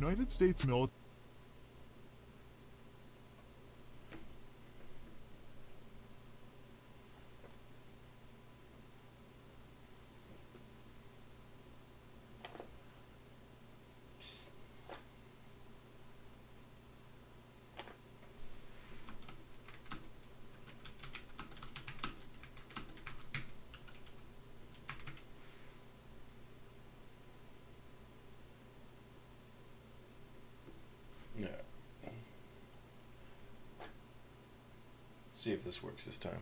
United States military. Yeah. See if this works this time.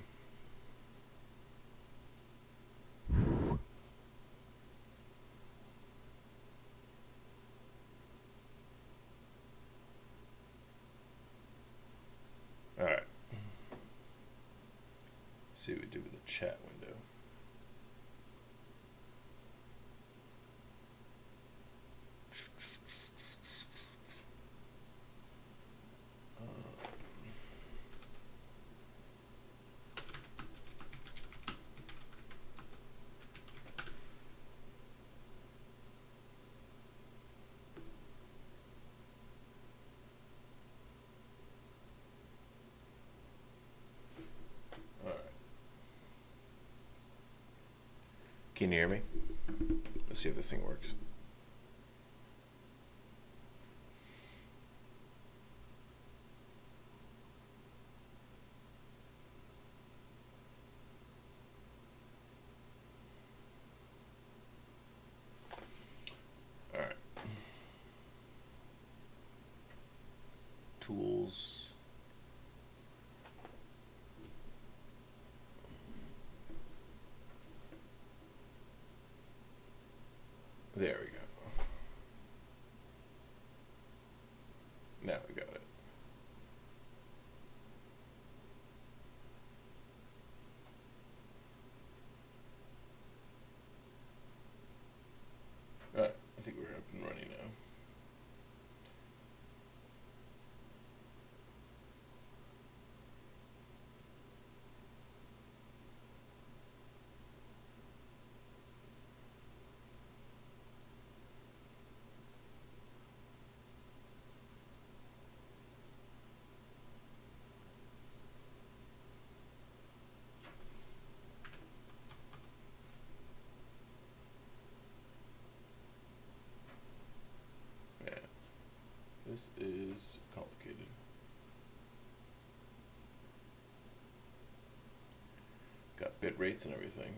Alright. See what we do with the chat window. Alright. Can you hear me? Let's see if this thing works. Alright. Tools. There we go. Now we got it. Alright, I think we're up and running now. Yeah, this is complicated. Got bit rates and everything.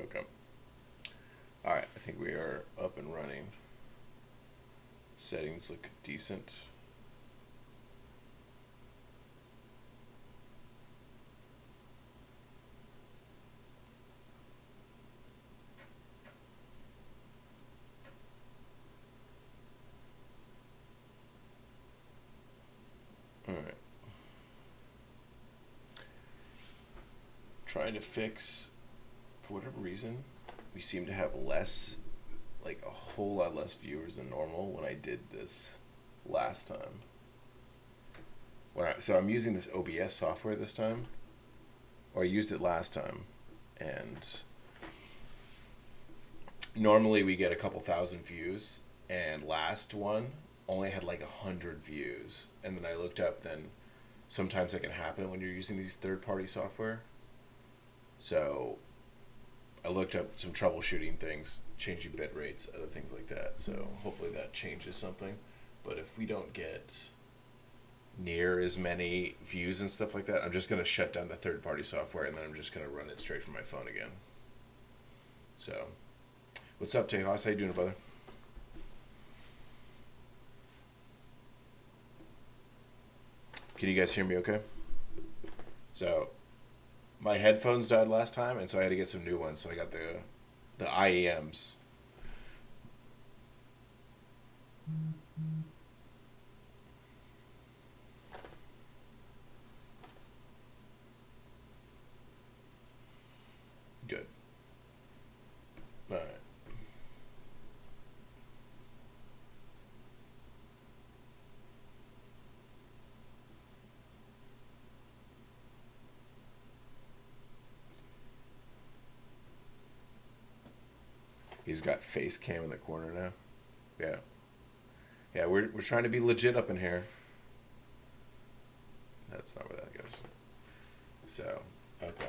Okay. Alright, I think we are up and running. Settings look decent. Alright. Trying to fix, for whatever reason, we seem to have less, like a whole lot less viewers than normal when I did this last time. So I'm using this OBS software this time, or I used it last time, and normally we get a couple thousand views, and last one only had like 100 views. And then I looked up, then sometimes that can happen when you're using these third-party software. So I looked up some troubleshooting things, changing bit rates, other things like that. So hopefully that changes something. But if we don't get near as many views and stuff like that, I'm just going to shut down the third-party software, and then I'm just going to run it straight from my phone again. So, what's up, Tejas? How you doing, brother? Can you guys hear me okay? So, my headphones died last time, and so I had to get some new ones. So I got the IEMs. Good. All right. He's got face cam in the corner now. Yeah. Yeah, we're trying to be legit up in here. That's not where that goes. So, okay.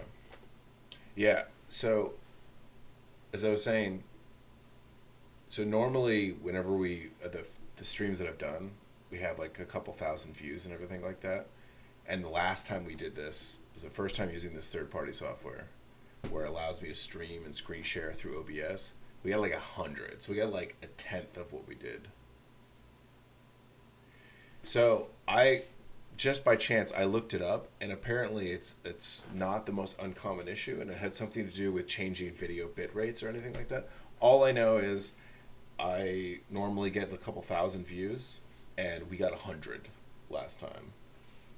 Yeah, so as I was saying, so normally whenever the streams that I've done, we have like a couple thousand views and everything like that. And the last time we did this was the first time using this third party software where it allows me to stream and screen share through OBS. We got like 100, so we got like a tenth of what we did. So I just by chance I looked it up, and apparently it's not the most uncommon issue, and it had something to do with changing video bit rates or anything like that. All I know is I normally get a couple thousand views, and we got 100 last time.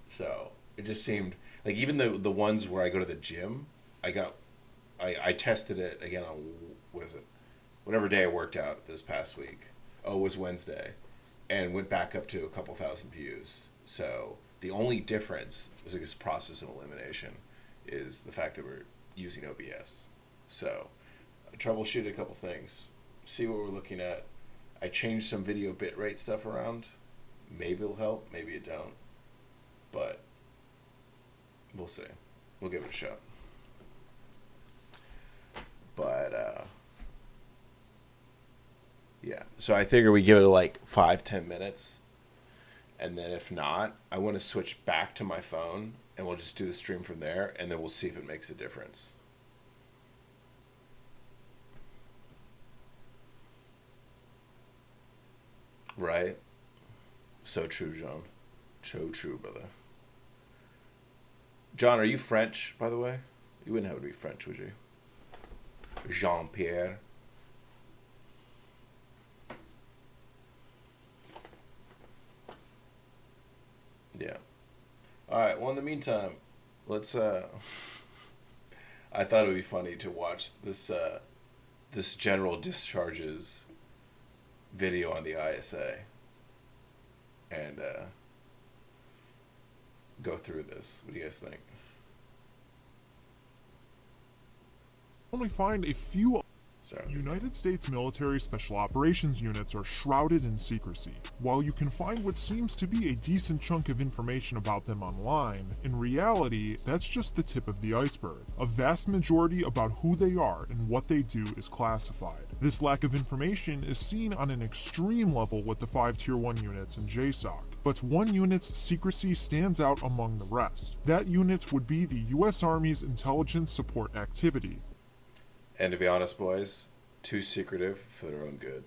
So it just seemed like even the ones where I go to the gym, I tested it again on what is it, whatever day I worked out this past week. Oh, it was Wednesday, and went back up to a couple thousand views. So the only difference is this process of elimination is the fact that we're using OBS. So I troubleshooted a couple things, see what we're looking at. I changed some video bitrate stuff around. Maybe it'll help, maybe it don't. But we'll see. We'll give it a shot. But yeah. So I figure we give it like 5-10 minutes. And then if not, I want to switch back to my phone and we'll just do the stream from there, and then we'll see if it makes a difference. Right? So true, John. So true, brother. John, are you French, by the way? You wouldn't have to be French, would you? Jean-Pierre. Yeah. All right. Well, in the meantime, let's. I thought it would be funny to watch this general discharges video on the ISA, and go through this. What do you guys think? Only find a few Sorry. United States military special operations units are shrouded in secrecy. While you can find what seems to be a decent chunk of information about them online, in reality, that's just the tip of the iceberg. A vast majority about who they are and what they do is classified. This lack of information is seen on an extreme level with the 5 Tier 1 units in JSOC, but one unit's secrecy stands out among the rest. That unit would be the US Army's Intelligence Support Activity. And to be honest, boys, too secretive for their own good.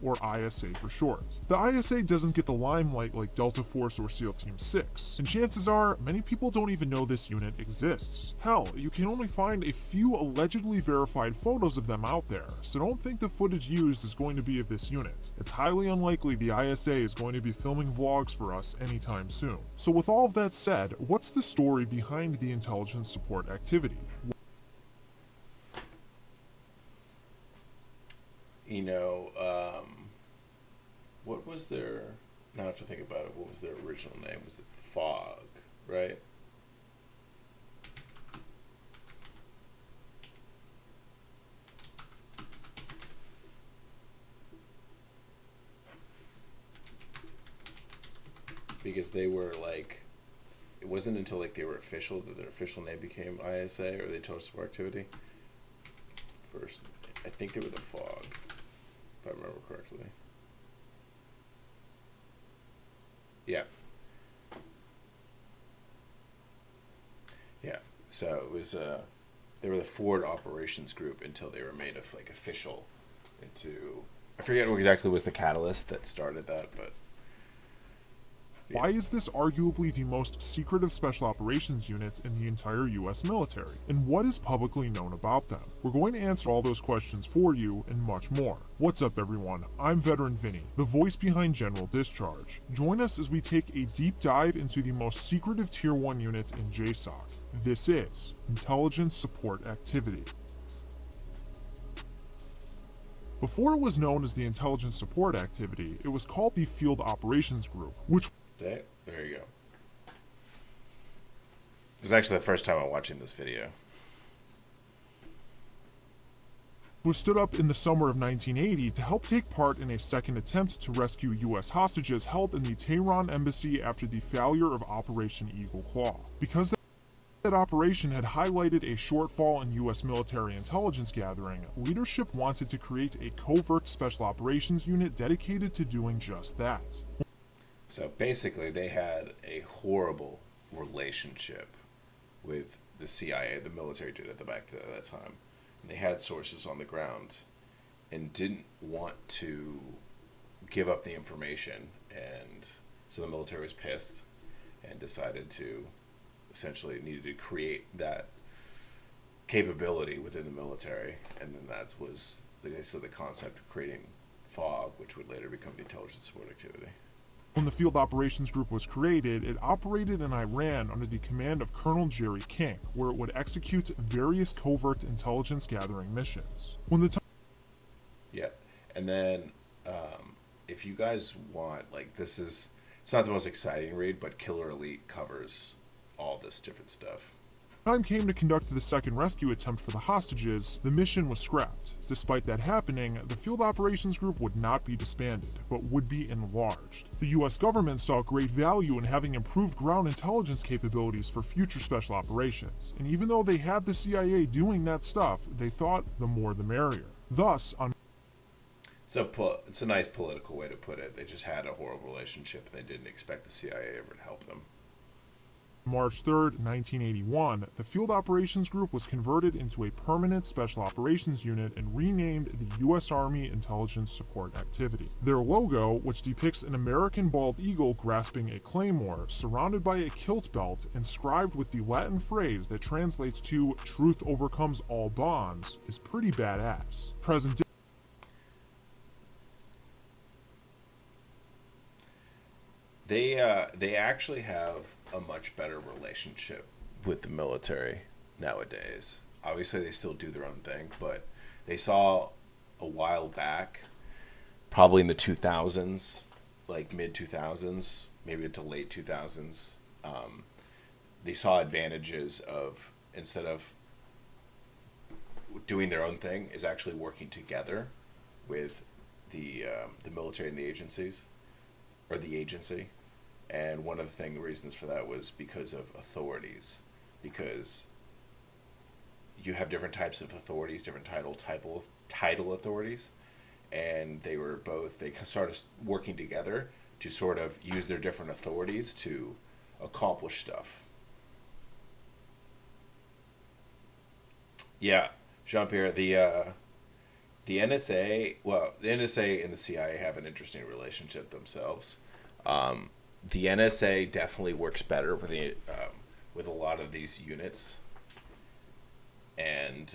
Or ISA for short. The ISA doesn't get the limelight like Delta Force or SEAL Team 6, and chances are, many people don't even know this unit exists. Hell, you can only find a few allegedly verified photos of them out there, so don't think the footage used is going to be of this unit. It's highly unlikely the ISA is going to be filming vlogs for us anytime soon. So with all of that said, what's the story behind the Intelligence Support Activity? You know, what was their, now I have to think about it, what was their original name? Was it Fog, right? Because they were like, it wasn't until like they were official that their official name became ISA, or the Intelligence Support Activity. First, I think they were the Fog, if I remember correctly. Yeah. Yeah. So it was they were the Forward Operations Group until they were made of like official into, I forget what exactly was the catalyst that started that, but Why is this arguably the most secret of special operations units in the entire US military? And what is publicly known about them? We're going to answer all those questions for you and much more. What's up everyone? I'm Veteran Vinny, the voice behind General Discharge. Join us as we take a deep dive into the most secretive Tier 1 units in JSOC. This is Intelligence Support Activity. Before it was known as the Intelligence Support Activity, it was called the Field Operations Group, which There you go. It was actually the first time I'm watching this video. was stood up in the summer of 1980 to help take part in a second attempt to rescue U.S. hostages held in the Tehran embassy after the failure of Operation Eagle Claw. Because that operation had highlighted a shortfall in U.S. military intelligence gathering, leadership wanted to create a covert special operations unit dedicated to doing just that. So basically, they had a horrible relationship with the CIA, the military did at the back at that time. And they had sources on the ground and didn't want to give up the information. And so the military was pissed and decided to essentially needed to create that capability within the military. And then that was the concept of creating FOG, which would later become the Intelligence Support Activity. When the Field Operations Group was created, it operated in Iran under the command of Colonel Jerry King, where it would execute various covert intelligence gathering missions. Yeah, and then if you guys want, it's not the most exciting read, but Killer Elite covers all this different stuff. Time came to conduct the second rescue attempt for the hostages, the mission was scrapped. Despite that happening, the Field Operations Group would not be disbanded, but would be enlarged. The US government saw great value in having improved ground intelligence capabilities for future special operations, and even though they had the CIA doing that stuff, they thought the more the merrier. Thus, on it's a nice political way to put it. They just had a horrible relationship and they didn't expect the CIA ever to help them. March 3, 1981, the Field Operations Group was converted into a permanent Special Operations Unit and renamed the U.S. Army Intelligence Support Activity. Their logo, which depicts an American bald eagle grasping a claymore, surrounded by a kilt belt, inscribed with the Latin phrase that translates to "Truth overcomes all bonds," is pretty badass. Present day They actually have a much better relationship with the military nowadays. Obviously, they still do their own thing, but they saw a while back, probably in the 2000s, like mid 2000s, maybe into late 2000s, they saw advantages of, instead of doing their own thing, is actually working together with the military and the agencies, or the agency. And one of the reasons for that was because of authorities, because you have different types of authorities, different title authorities, and they started working together to sort of use their different authorities to accomplish stuff. Yeah, Jean-Pierre, the NSA, the NSA and the CIA have an interesting relationship themselves. The NSA definitely works better with a lot of these units, and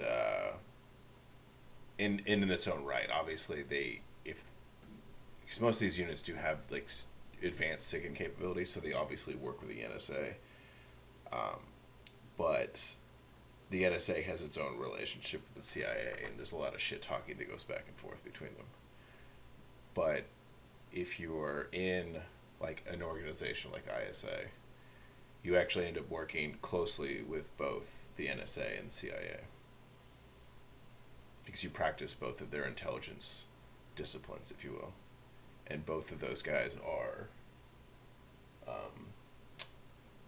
in its own right. Obviously, because most of these units do have advanced SIGINT capabilities, so they obviously work with the NSA. But the NSA has its own relationship with the CIA, and there's a lot of shit talking that goes back and forth between them. But if you're in an organization like ISA, you actually end up working closely with both the NSA and the CIA because you practice both of their intelligence disciplines, if you will. And both of those guys are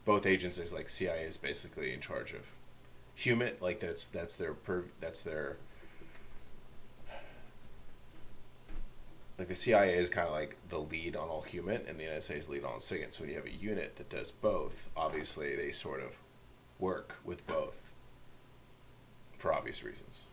both agencies. CIA is basically in charge of human, that's their the CIA is kind of the lead on all human, and the NSA is lead on SIGINT. So when you have a unit that does both, obviously they sort of work with both for obvious reasons.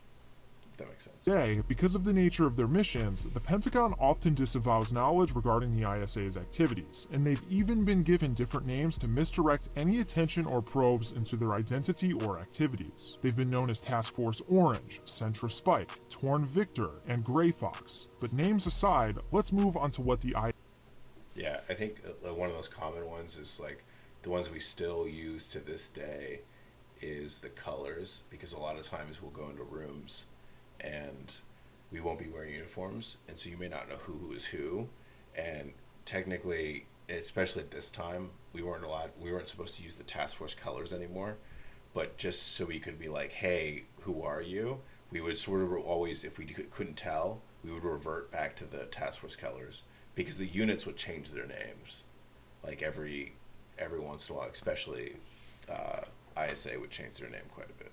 that makes sense. Today, because of the nature of their missions, the Pentagon often disavows knowledge regarding the ISA's activities, and they've even been given different names to misdirect any attention or probes into their identity or activities. They've been known as Task Force Orange, Centra Spike, Torn Victor, and Gray Fox. But names aside, let's move on to what the ISA. Yeah, I think one of those common ones is like the ones we still use to this day is the colors, because a lot of times we'll go into rooms and we won't be wearing uniforms, and so you may not know who is who. And technically, especially at this time, we weren't supposed to use the task force colors anymore, but just so we could be like, hey, who are you, we would sort of always, if we couldn't tell, we would revert back to the task force colors, because the units would change their names like every once in a while. Especially ISA would change their name quite a bit.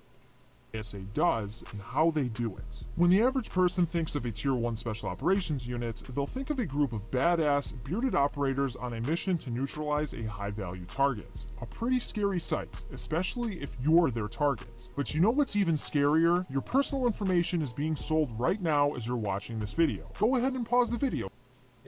ISA does and how they do it. When the average person thinks of a Tier 1 Special Operations unit, they'll think of a group of badass, bearded operators on a mission to neutralize a high-value target. A pretty scary sight, especially if you're their target. But you know what's even scarier? Your personal information is being sold right now as you're watching this video. Go ahead and pause the video.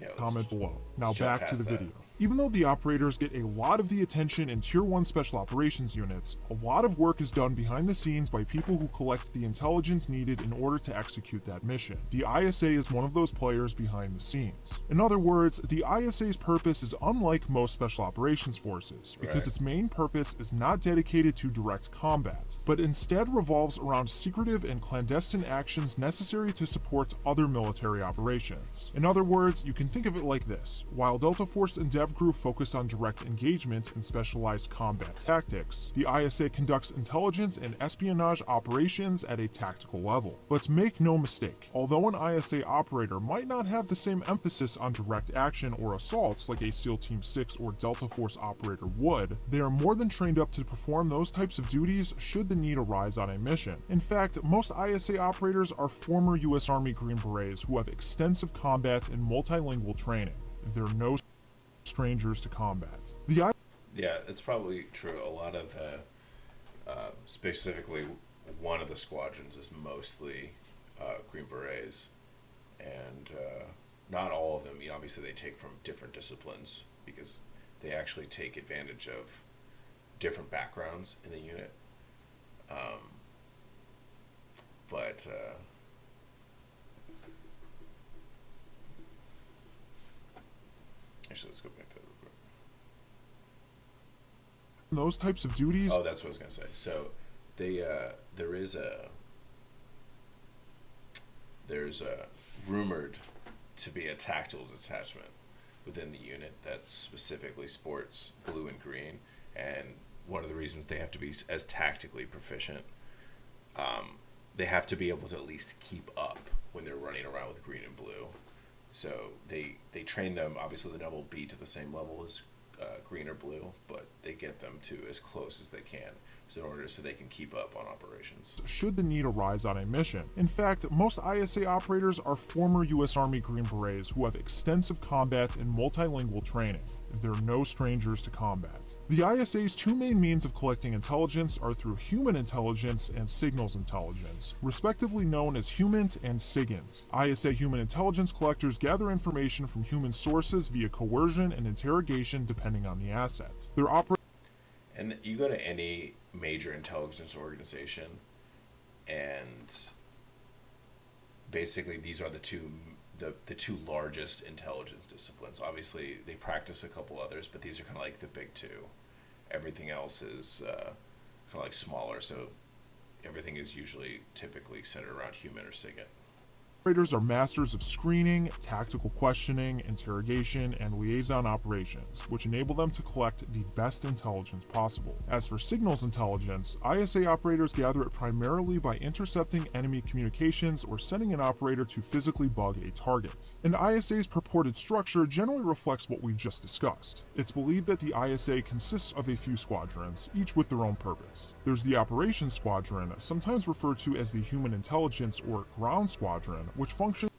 Yeah, Comment below. Now jump back to past the that. video. Even though the operators get a lot of the attention in Tier 1 Special Operations units, a lot of work is done behind the scenes by people who collect the intelligence needed in order to execute that mission. The ISA is one of those players behind the scenes. In other words, the ISA's purpose is unlike most Special Operations forces, because Right. its main purpose is not dedicated to direct combat, but instead revolves around secretive and clandestine actions necessary to support other military operations. In other words, you can think of it like this. While Delta Force and Dev Group focus on direct engagement and specialized combat tactics, the ISA conducts intelligence and espionage operations at a tactical level. But make no mistake, although an ISA operator might not have the same emphasis on direct action or assaults like a SEAL Team 6 or Delta Force operator would, they are more than trained up to perform those types of duties should the need arise on a mission. In fact, most ISA operators are former US Army Green Berets who have extensive combat and multilingual training. They're no strangers to combat. Yeah, it's probably true. A lot of the, specifically one of the squadrons is mostly Green Berets, and not all of them. You know, obviously, they take from different disciplines because they actually take advantage of different backgrounds in the unit. But actually, let's go back to that real quick. Those types of duties. Oh, that's what I was gonna say. So, there's a rumored to be a tactical detachment within the unit that specifically sports blue and green, and one of the reasons they have to be as tactically proficient, they have to be able to at least keep up when they're running around with green and blue. So they train them. Obviously, they never be to the same level as green or blue, but they get them to as close as they can, so they can keep up on operations Should the need arise on a mission. In fact, most ISA operators are former US Army Green Berets who have extensive combat and multilingual training. They're no strangers to combat. The ISA's two main means of collecting intelligence are through human intelligence and signals intelligence, respectively known as HUMINT and SIGINT. ISA human intelligence collectors gather information from human sources via coercion and interrogation depending on the asset. Their And you go to any major intelligence organization, and basically these are the two largest intelligence disciplines. Obviously, they practice a couple others, but these are kind of like the big two. Everything else is kind of like smaller, so everything is typically centered around human or SIGINT. operators are masters of screening, tactical questioning, interrogation, and liaison operations, which enable them to collect the best intelligence possible. As for signals intelligence, ISA operators gather it primarily by intercepting enemy communications or sending an operator to physically bug a target. And ISA's purported structure generally reflects what we've just discussed. It's believed that the ISA consists of a few squadrons, each with their own purpose. There's the Operations Squadron, sometimes referred to as the Human Intelligence or Ground Squadron, which functions.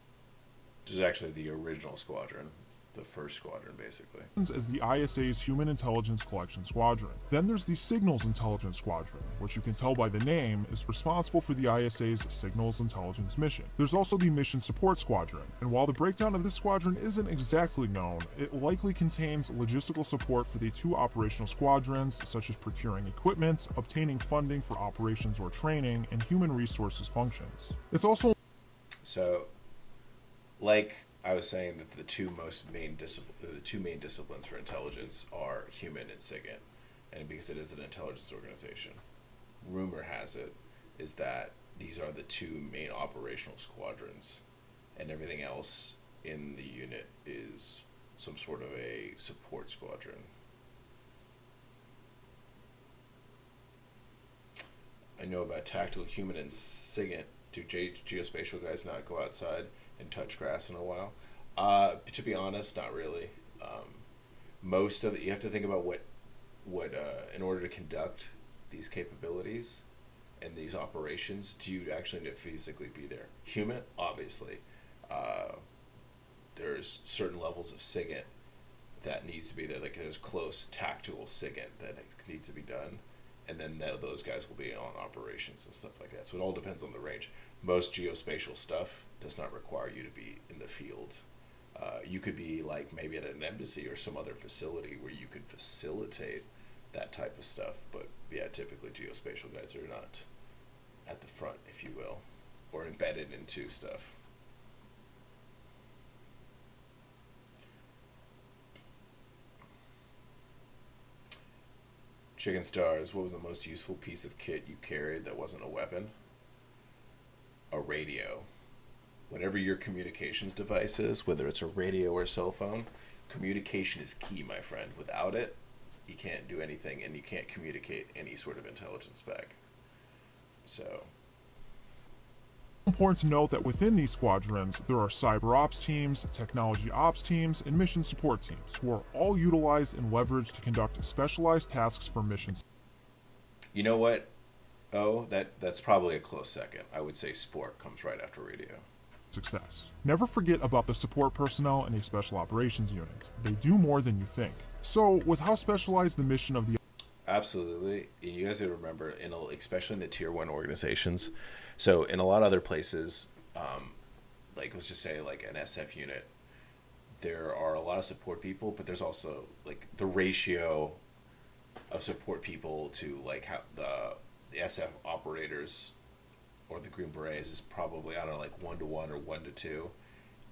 Which is actually the original squadron. The first squadron, basically. As the ISA's Human Intelligence Collection Squadron. Then there's the Signals Intelligence Squadron, which you can tell by the name is responsible for the ISA's Signals Intelligence mission. There's also the Mission Support Squadron, and while the breakdown of this squadron isn't exactly known, it likely contains logistical support for the two operational squadrons, such as procuring equipment, obtaining funding for operations or training, and human resources functions. It's also So, like I was saying, that the two main disciplines for intelligence are human and SIGINT, and because it is an intelligence organization, rumor has it is that these are the two main operational squadrons, and everything else in the unit is some sort of a support squadron. I know about tactical human and SIGINT. Do geospatial guys not go outside and touch grass in a while? To be honest, not really. Most of it, you have to think about what in order to conduct these capabilities and these operations, do you actually need to physically be there? Human, obviously. There's certain levels of SIGINT that needs to be there. Like there's close tactical SIGINT that needs to be done, and then those guys will be on operations and stuff like that. So it all depends on the range. Most geospatial stuff does not require you to be in the field. You could be like maybe at an embassy or some other facility where you could facilitate that type of stuff. But yeah, typically geospatial guys are not at the front, if you will, or embedded into stuff. Chicken Stars, what was the most useful piece of kit you carried that wasn't a weapon? A radio. Whatever your communications device is, whether it's a radio or a cell phone, communication is key, my friend. Without it, you can't do anything, and you can't communicate any sort of intelligence back. So, important to note that within these squadrons, there are cyber ops teams, technology ops teams, and mission support teams, who are all utilized and leveraged to conduct specialized tasks for missions. You know what? Oh, that's probably a close second. I would say sport comes right after radio. Success. Never forget about the support personnel in a special operations unit. They do more than you think. So, with how specialized the mission of the Absolutely. You guys have to remember, especially in the tier 1 organizations. So in a lot of other places, like let's just say like an SF unit, there are a lot of support people, but there's also like the ratio of support people to like how the SF operators or the Green Berets is probably, I don't know, like 1 to 1 or 1 to 2.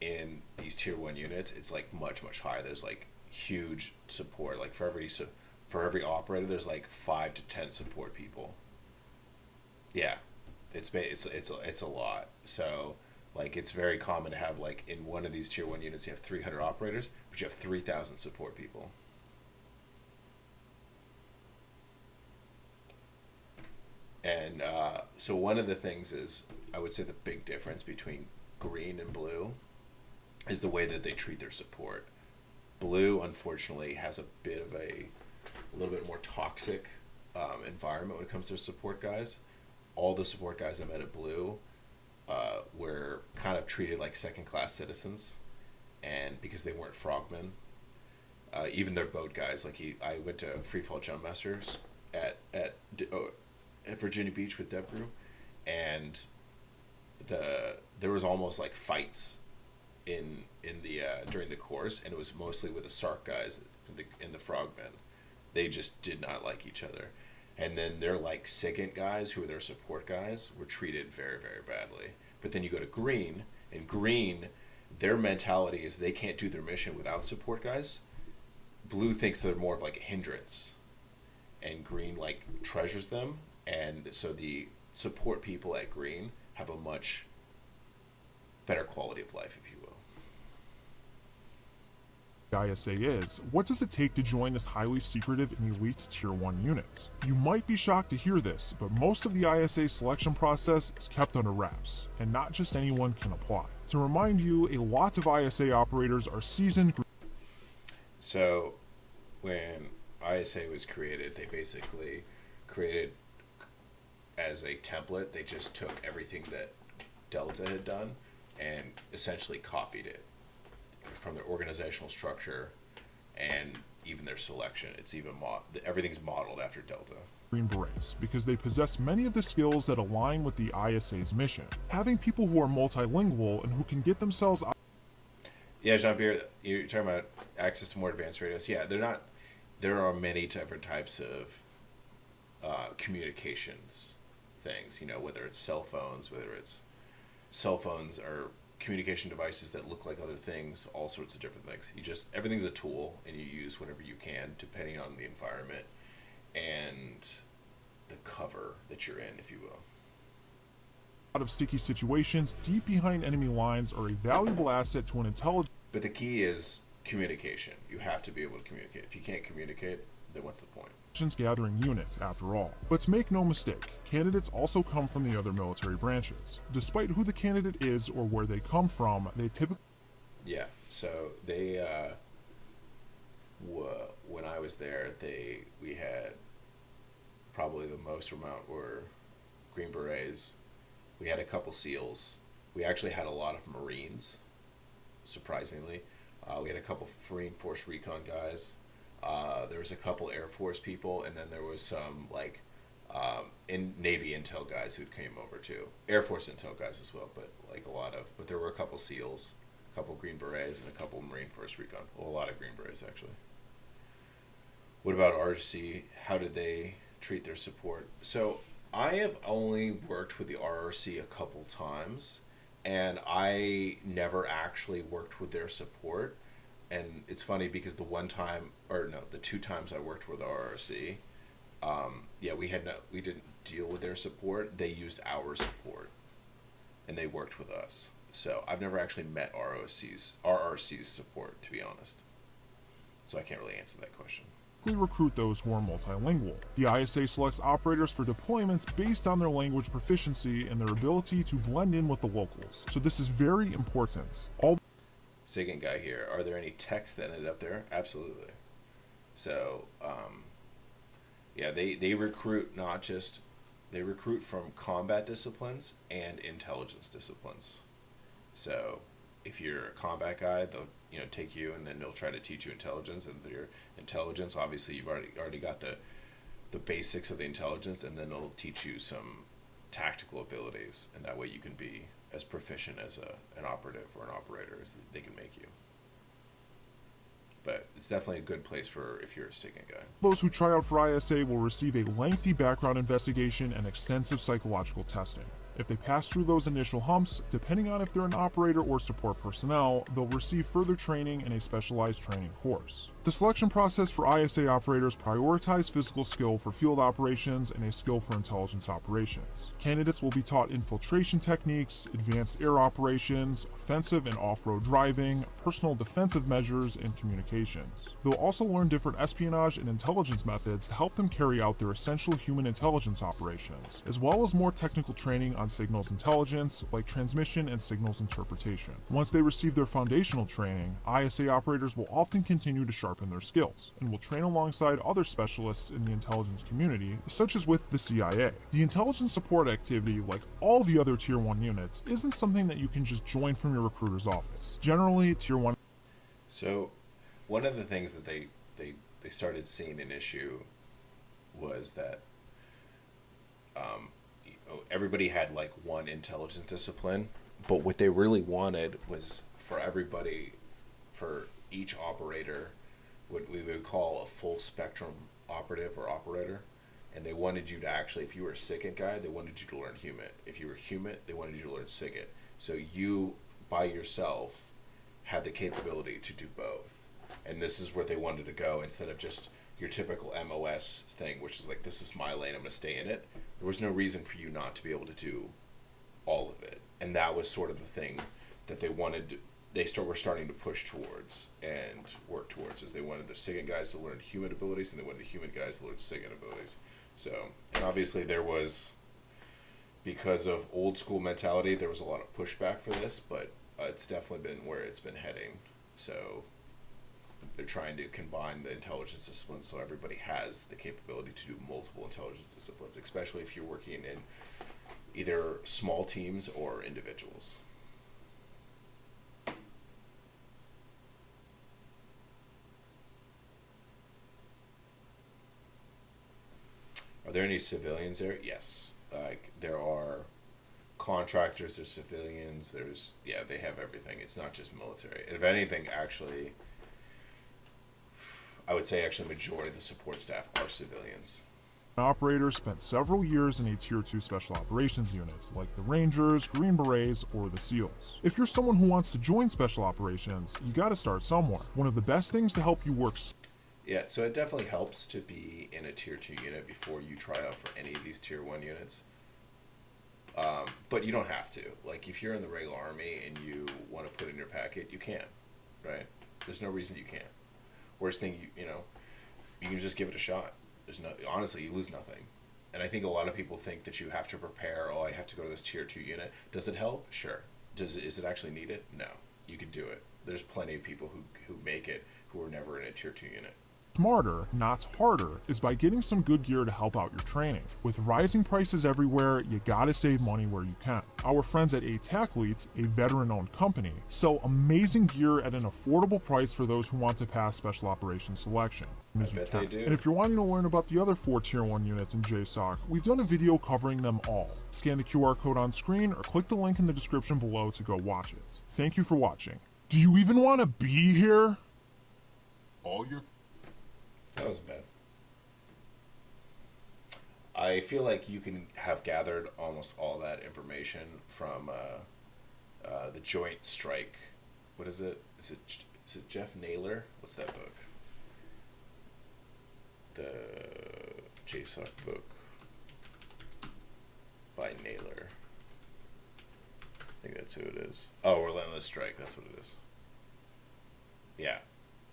In these tier 1 units, it's like much higher. There's like huge support. Like for every operator, there's like 5 to 10 support people. Yeah, it's a lot. So like it's very common to have like in one of these tier 1 units you have 300 operators, but you have 3,000 support people. And so one of the things is, I would say the big difference between green and blue is the way that they treat their support. Blue, unfortunately, has a little bit more toxic environment when it comes to support guys. All the support guys I met at Blue were kind of treated like second-class citizens, and because they weren't frogmen, even their boat guys. Like I went to Freefall Jump Masters at Virginia Beach with Dev Crew, and there was almost like fights in the during the course, and it was mostly with the Sark guys and the frogmen. They just did not like each other. And then their like SIGINT guys, who were their support guys, were treated very, very badly. But then you go to Green, and Green, their mentality is they can't do their mission without support guys. Blue thinks they're more of like a hindrance, and Green like treasures them. And so the support people at Green have a much better quality of life, if you will. ISA is, what does it take to join this highly secretive and elite Tier 1 unit? You might be shocked to hear this, but most of the ISA selection process is kept under wraps, and not just anyone can apply. To remind you, a lot of ISA operators are seasoned. So, when ISA was created, they basically created as a template, they just took everything that Delta had done and essentially copied it from their organizational structure and even their selection. It's even everything's modeled after Delta. Green Berets because they possess many of the skills that align with the ISA's mission. Having people who are multilingual and who can get themselves out. Yeah, Jean-Pierre, you're talking about access to more advanced radios. Yeah, they're not. There are many different types of communications things. You know, whether it's cell phones or communication devices that look like other things, all sorts of different things. Everything's a tool, and you use whatever you can depending on the environment and the cover that you're in, if you will. Out of sticky situations deep behind enemy lines are a valuable asset to an intelligence. But the key is communication. You have to be able to communicate. If you can't communicate, then what's the point? Gathering unit, after all. But make no mistake, candidates also come from the other military branches. Despite who the candidate is or where they come from, they typically. Yeah, so they, when I was there, we had probably the most amount were Green Berets. We had a couple SEALs. We actually had a lot of Marines, surprisingly. We had a couple Marine Force Recon guys. There was a couple Air Force people, and then there was some Navy Intel guys who came over too. Air Force Intel guys as well, but but there were a couple SEALs, a couple Green Berets, and a couple Marine Force Recon. Well, a lot of Green Berets actually. What about RRC? How did they treat their support? So I have only worked with the RRC a couple times, and I never actually worked with their support. And it's funny because the 2 times I worked with RRC, we didn't deal with their support. They used our support, and they worked with us. So I've never actually met RRC's support, to be honest. So I can't really answer that question. Recruit those who are multilingual. The ISA selects operators for deployments based on their language proficiency and their ability to blend in with the locals. So this is very important. Second guy here, are there any techs that ended up there? Absolutely. So, they recruit they recruit from combat disciplines and intelligence disciplines. So, if you're a combat guy, they'll take you, and then they'll try to teach you intelligence. And your intelligence, obviously, you've already got the basics of the intelligence, and then they'll teach you some tactical abilities, and that way you can be as proficient as an operative or an operator as they can make you. But it's definitely a good place for if you're a SIGINT guy. Those who try out for ISA will receive a lengthy background investigation and extensive psychological testing. If they pass through those initial humps, depending on if they're an operator or support personnel, they'll receive further training in a specialized training course. The selection process for ISA operators prioritizes physical skill for field operations and a skill for intelligence operations. Candidates will be taught infiltration techniques, advanced air operations, offensive and off-road driving, personal defensive measures, and communications. They'll also learn different espionage and intelligence methods to help them carry out their essential human intelligence operations, as well as more technical training on signals intelligence, like transmission and signals interpretation. Once they receive their foundational training, ISA operators will often continue to sharpen their skills, and will train alongside other specialists in the intelligence community, such as with the CIA. The intelligence support activity, like all the other Tier 1 units, isn't something that you can just join from your recruiter's office. Generally, Tier 1... So, one of the things that they started seeing an issue was that everybody had like one intelligence discipline, but what they really wanted was for each operator, what we would call a full spectrum operative or operator. And they wanted you to actually, if you were a SIGINT guy, they wanted you to learn HUMINT. If you were HUMINT, they wanted you to learn SIGINT. So you, by yourself, had the capability to do both. And this is where they wanted to go, instead of just your typical MOS thing, which is like, this is my lane, I'm going to stay in it. There was no reason for you not to be able to do all of it. And that was sort of the thing that they wanted, were starting to push towards and work towards, is they wanted the SIGINT guys to learn HUMINT abilities, and they wanted the HUMINT guys to learn SIGINT abilities. So, and obviously there was, because of old school mentality, there was a lot of pushback for this, but it's definitely been where it's been heading. So they're trying to combine the intelligence disciplines so everybody has the capability to do multiple intelligence disciplines, especially if you're working in either small teams or individuals. there any civilians there? Yes. Like there are contractors, there's civilians, they have everything. It's not just military. If anything, actually, I would say actually majority of the support staff are civilians. Operators spent several years in a Tier 2 Special Operations unit, like the Rangers, Green Berets, or the SEALs. If you're someone who wants to join Special Operations, you gotta start somewhere. One of the best things to help you work. Yeah, so it definitely helps to be in a Tier 2 unit before you try out for any of these Tier 1 units. But you don't have to. Like, if you're in the regular Army and you want to put in your packet, you can, right? There's no reason you can't. Worst thing, you can just give it a shot. Honestly, you lose nothing. And I think a lot of people think that you have to prepare, I have to go to this Tier 2 unit. Does it help? Sure. Is it actually needed? No. You could do it. There's plenty of people who make it who are never in a Tier 2 unit. Smarter, not harder, is by getting some good gear to help out your training. With rising prices everywhere, you gotta save money where you can. Our friends at Attackleet, a veteran-owned company, sell amazing gear at an affordable price for those who want to pass Special Operations selection. I bet they do. And if you're wanting to learn about the other 4 Tier 1 units in JSOC, we've done a video covering them all. Scan the QR code on screen or click the link in the description below to go watch it. Thank you for watching. Do you even want to be here? All your... That was bad. I feel like you can have gathered almost all that information from the Joint Strike. What is it? Is it Jeff Naylor? What's that book? The JSOC book by Naylor. I think that's who it is. Oh, Relentless Strike. That's what it is. Yeah.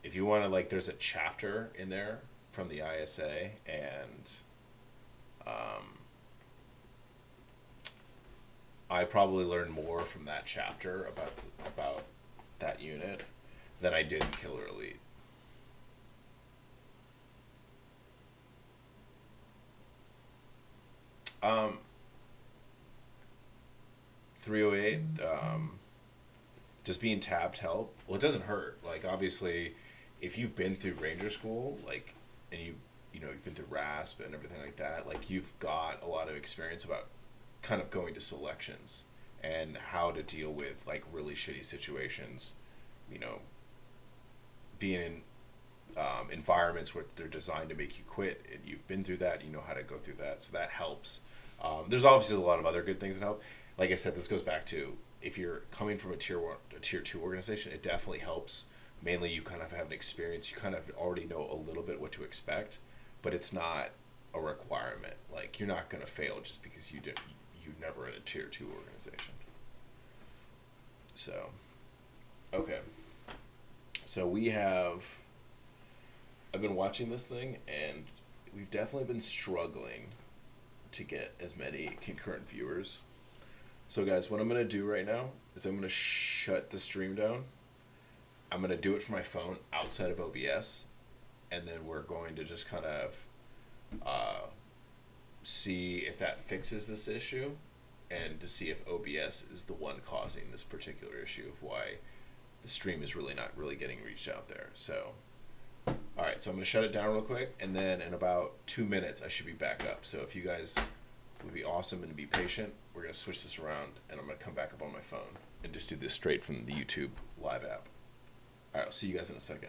If you want to, there's a chapter in there from the ISA, and I probably learned more from that chapter about that unit than I did in Killer Elite. Um, 308, just being tabbed help. Well, it doesn't hurt. Like, obviously, if you've been through Ranger School, and you've been through RASP and everything like that, you've got a lot of experience about kind of going to selections and how to deal with really shitty situations, being in environments where they're designed to make you quit, and you've been through that, you know how to go through that, so that helps. There's obviously a lot of other good things that help. Like I said, this goes back to if you're coming from a tier 2 organization, it definitely helps. Mainly, you kind of have an experience. You kind of already know a little bit what to expect, but it's not a requirement. You're not going to fail just because you're never in a tier 2 organization. So, okay. So I've been watching this thing, and we've definitely been struggling to get as many concurrent viewers. So guys, what I'm going to do right now is I'm going to shut the stream down. I'm going to do it from my phone outside of OBS, and then we're going to just kind of see if that fixes this issue, and to see if OBS is the one causing this particular issue of why the stream is really not really getting reached out there. So, all right, so I'm going to shut it down real quick, and then in about 2 minutes, I should be back up. So if you guys would be awesome and be patient, we're going to switch this around, and I'm going to come back up on my phone and just do this straight from the YouTube live app. All right, I'll see you guys in a second.